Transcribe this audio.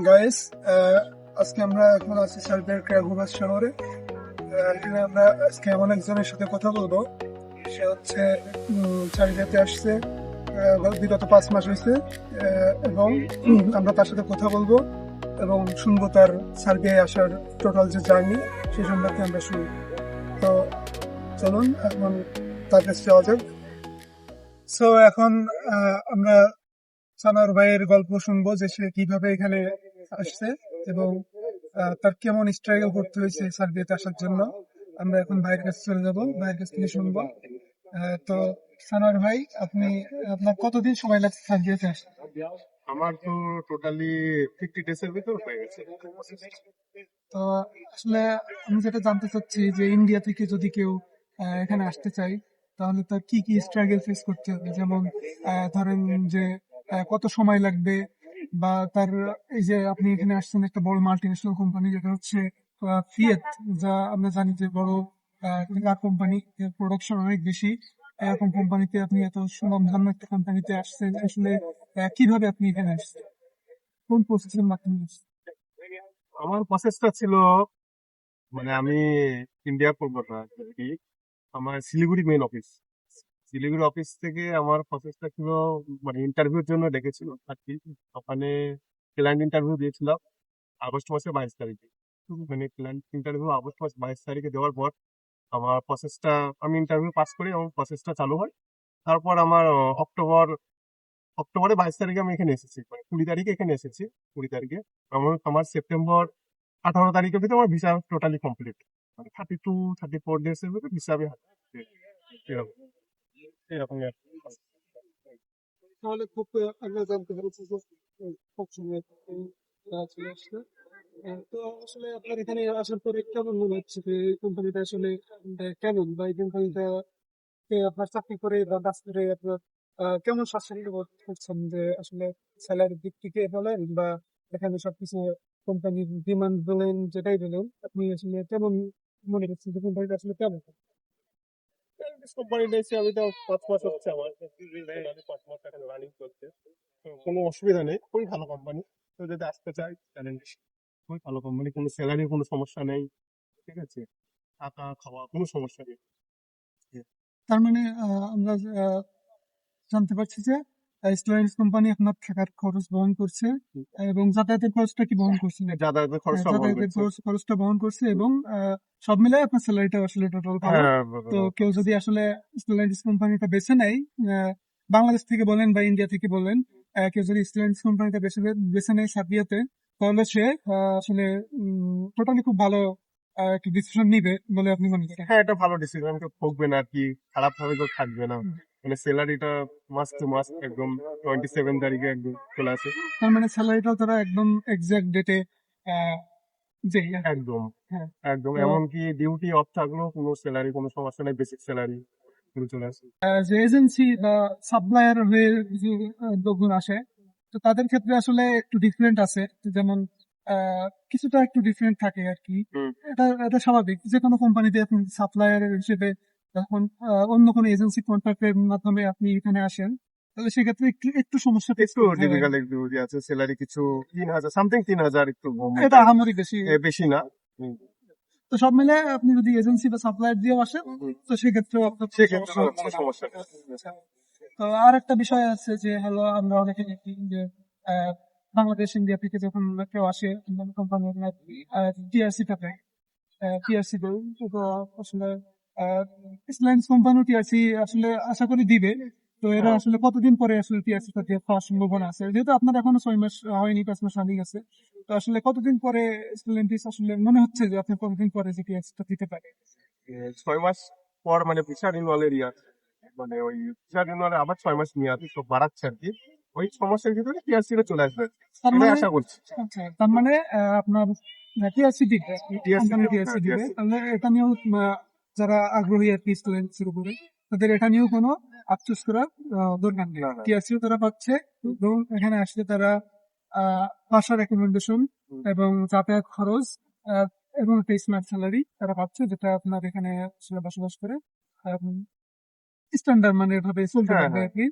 Guys, আজকে আমরা এখন আছি সার্বিয়ার ক্রাগুভাস শহরে। এখানে আমরা আজকে এমন একজনের সাথে কথা বলবো। সে হচ্ছে সার্বিয়াতে আসছে বিগত 5 মাস হয়েছে, এবং আমরা তার সাথে কথা বলবো এবং শুনবো তার সার্বিয়ায় আসার টোটাল যে জার্নি সে সম্পর্কে আমরা শুনবো। তো চলুন এখন তার কাছে যাওয়া যাক। সো এখন আমরা সানার ভাইয়ের গল্প শুনবো যে সে কিভাবে এখানে আসছে এবং তার কেমন স্ট্রাগল করতে হয়েছে সার্বিয়াতে আসার জন্য। আমরা এখন ভাইয়ের কাছে চলে যাবো, ভাইয়ের কাছ থেকে শুনবো। তো সানার ভাই, আপনার কতদিন সময় লাগছে সার্বিয়াতে আসতে? আমার তো টোটালি 50 ডেজের ভিতর হয়ে গেছে। তো আসলে আমি যেটা জানতে চাচ্ছি যে ইন্ডিয়া থেকে যদি কেউ এখানে আসতে চায় তাহলে তার কি কি স্ট্রাগল ফেস করতে হবে, যেমন ধরেন যে কত সময় লাগবে, বা তার এই যে আপনি এখানে আসছেন একটা বড় মাল্টিন্যাশনাল কোম্পানি যেটা হচ্ছে ফিয়েট, যা আমরা জানি যে বড় কার কোম্পানি, প্রোডাকশন অনেক বেশি। এরকম কোম্পানিতে আপনি এত সুনামধন্য একটা কোম্পানিতে আসছেন, আসলে কিভাবে আপনি এখানে আসছেন, কোন প্রসেসের মাধ্যমে আসছেন? আমার প্রসেসটা ছিল, মানে আমি ইন্ডিয়া করবো না আর কি। আমার Siliguri main office, Siliguri office থেকে আমার প্রসেসটা ছিল, মানে ইন্টারভিউর জন্য ডেকেছিল আর কি। ওখানে ক্লায়েন্ট ইন্টারভিউ দিয়েছিলাম আগস্ট মাসের 22 তারিখে। মানে ক্লায়েন্ট ইন্টারভিউ আগস্ট মাস 22 তারিখে দেওয়ার পর আমার প্রসেসটা, আমি ইন্টারভিউ পাস করি এবং প্রসেসটা চালু হয়। তারপর আমার অক্টোবরে 22 তারিখে আমি এখানে এসেছি, মানে 20 তারিখে এখানে এসেছি। 20 তারিখে আমার সেপ্টেম্বর 18 তারিখের ভিতরে আমার ভিসা টোটালি কমপ্লিট, মানে 32-34 ডেজ এর ভিতরে ভিসা আমি এরকম এরকম আর কি। তাহলে খুব আমরা জানতে পেরেছি যে খুব সময় চলে আসছে। তো আসলে আপনার এখানে আসার পরে কেমন মনে হচ্ছে যে এই কোম্পানিটা আসলে কেমন, বা এই কোম্পানিটা আপনার চাকরি করে বা কাজ করে আপনার কেমন স্বাচ্ছন্দ্য বোধ করছেন, যে আসলে স্যালারির দিক থেকে বলেন বা এখানে সবকিছু কোম্পানির ডিমান্ড বলেন, যেটাই বলেন, আপনি আসলে কেমন মনে করছেন যে কোম্পানিটা আসলে কেমন? কোম্পানিটা এসে আমি তো 5 মাস হচ্ছে আমার, আমি 5 মাস এখন রানিং চলছে। তো কোনো অসুবিধা নেই, খুবই ভালো কোম্পানি। তো যদি আসতে চাই জানেন, খুবই ভালো কোম্পানি, কোনো স্যালারির কোনো সমস্যা নেই, ঠিক আছে, থাকা খাওয়া কোনো সমস্যা নেই। তার মানে আমরা জানতে পারছি যে স্টোরেজ কোম্পানি আপনার থাকার খরচ বহন করছে এবং যাতায়াতের খরচটা কি বহন করছে নাকি? যাতায়াতের হ্যাঁ, খরচটা বহন যাতায়াতের করছে। খরচটা বহন করছে এবং সব মিলাই আপনার স্যালারিটা আসলে টোটাল ভালো। হ্যাঁ, তো কেউ যদি আসলে স্টেলাইটিস কোম্পানিটা বেছে নেয়, আহ, বাংলাদেশ থেকে বলেন বা ইন্ডিয়া থেকে বলেন, কেউ যদি স্টেলাইটিস কোম্পানিটা বেছে নেয় সার্বিয়াতে, তাহলে সে আসলে টোটালি খুব ভালো একটা ডিসিশন নিবে বলে আপনি মনে করেন? হ্যাঁ, এটা ভালো ডিসিশন, কেউ ঠকবে না আর কি, খারাপ ভাবে কেউ থাকবে না। মানে স্যালারিটা মাস টু মাস একদম 27 তারিখে একদম চলে আসে। তার মানে স্যালারিটাও তারা একদম এক্সাক্ট ডেটে জি। একদম হ্যাঁ। একদম, তো এমনকি ডিউটি অফ থাকলেও কোনো স্যালারি কোনো সমস্যা নেই, বেসিক স্যালারি পুরো চলে আসে। যে এজেন্সি বা সাপ্লায়ার হয়ে যে লোকজন আসে, তো তাদের ক্ষেত্রে আসলে একটু ডিফারেন্ট আছে, যেমন কিছুটা একটু ডিফারেন্ট থাকে আর কি। হুম। এটা এটা স্বাভাবিক, যে কোনো কোম্পানিতে আপনি সাপ্লায়ার হিসেবে যখন অন্য কোনো এজেন্সি কন্ট্রাক্টের মাধ্যমে আপনি এখানে আসেন, তাহলে সেক্ষেত্রে একটু একটু সমস্যা ফেস একটু করতে হয়। ডিফিকাল্ট, একটু আছে স্যালারি কিছু 3,000 সামথিং, 3,000 একটু এটা আহামরি বেশি। বেশি না। হুম। তো সব মিলে আপনি যদি এজেন্সি বা সাপ্লায়ার দিয়েও আসেন, তো সেক্ষেত্রেও আপনার কোনো সেক্ষেত্রে সমস্যা হচ্ছে কোনো না। সমস্যা নেই। আচ্ছা। তো আর একটা বিষয় আছে যে হলো, আমরা অনেকে দেখি যে আহ, বাংলাদেশ ইন্ডিয়া থেকে যখন কেউ আসে কোম্পানি টিআরসি থাকে, টিআরসি দেয়, তো আসলে রিলায়েন্স কোম্পানি টিআরসি আসলে আশা করি দিবে। তো এরা হ্যাঁ, আসলে কতদিন পরে আসলে টিআরসি টা দিয়ে পাওয়ার সম্ভাবনা আছে, যেহেতু আপনার এখনো 6 মাস হয়নি, 5 মাস রানিং আছে। তো আসলে কতদিন পরে স্টুডেন্ট আসলে মনে হচ্ছে যে আপনি কতদিন পরে যে টিআরসি টা দিতে পারে? 6 মাস পর মানে ভিসা রিনিউয়ালের ইয়ার, মানে ওই ভিসা রিনিউয়ালে আবার 6 মাস নিয়ে আসি, তো বাড়াচ্ছে আর কি। ওই 6 মাসের ভিতরে টিআরসি চলে আসবে, তার এটাই মানে আশা করছি। আচ্ছা, তার মানে আপনার টিআরসি দিবে, টিআরসি, কোম্পানি টিআরসি হ্যাঁ দিবে, টিআরসি। তাহলে এটা নিয়েও যারা আগ্রহী আর কি স্টুডেন্টসের উপরে, তাদের এটা নিয়েও কোনো আফসোস করার দরকার নেই। না না। টিআরসিও তারা পাচ্ছে এবং এখানে আসলে তারা বাসা রেকমেন্ডেশন এবং যাতায়াত খরচ আহ, এবং একটা স্মার্ট স্যালারি তারা পাচ্ছে, যেটা আপনার এখানে আসলে বসবাস করে স্ট্যান্ডার্ড মানে ভাবে চলতে হ্যাঁ পারবে হ্যাঁ, আর কি।